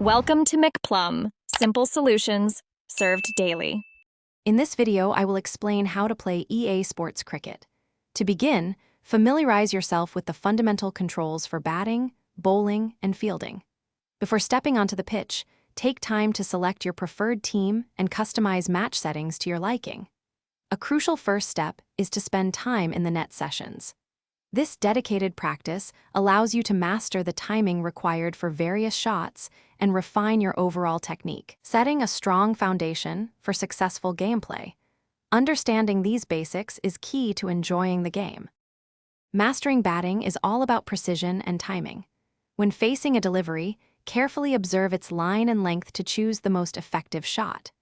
Welcome to McPlum, simple solutions served daily. In this video, I will explain how to play EA Sports Cricket. To begin, familiarize yourself with the fundamental controls for batting, bowling, and fielding. Before stepping onto the pitch, take time to select your preferred team and customize match settings to your liking. A crucial first step is to spend time in the net sessions. This dedicated practice allows you to master the timing required for various shots and refine your overall technique, setting a strong foundation for successful gameplay. Understanding these basics is key to enjoying the game. Mastering batting is all about precision and timing. When facing a delivery, carefully observe its line and length to choose the most effective shot.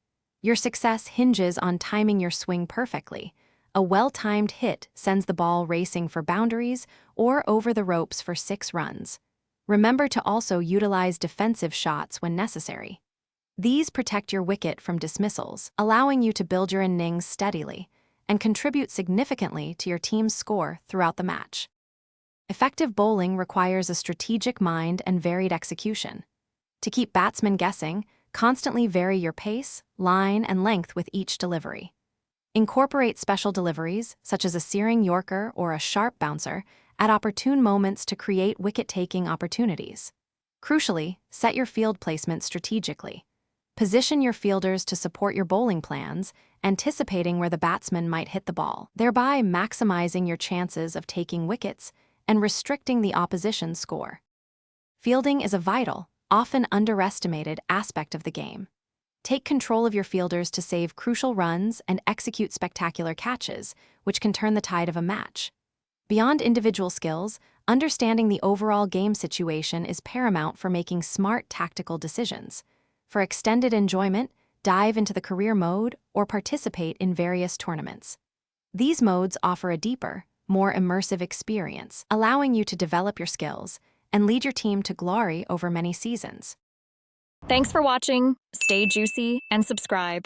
Your success hinges on timing your swing perfectly. A well-timed hit sends the ball racing for boundaries or over the ropes for 6 runs. Remember to also utilize defensive shots when necessary. These protect your wicket from dismissals, allowing you to build your innings steadily and contribute significantly to your team's score throughout the match. Effective bowling requires a strategic mind and varied execution. To keep batsmen guessing, constantly vary your pace, line, and length with each delivery. Incorporate special deliveries, such as a searing yorker or a sharp bouncer, at opportune moments to create wicket-taking opportunities. Crucially, set your field placement strategically. Position your fielders to support your bowling plans, anticipating where the batsman might hit the ball, thereby maximizing your chances of taking wickets and restricting the opposition's score. Fielding is a vital, often underestimated aspect of the game. Take control of your fielders to save crucial runs and execute spectacular catches, which can turn the tide of a match. Beyond individual skills, understanding the overall game situation is paramount for making smart tactical decisions. For extended enjoyment, dive into the career mode or participate in various tournaments. These modes offer a deeper, more immersive experience, allowing you to develop your skills and lead your team to glory over many seasons. Thanks for watching. Stay juicy and subscribe.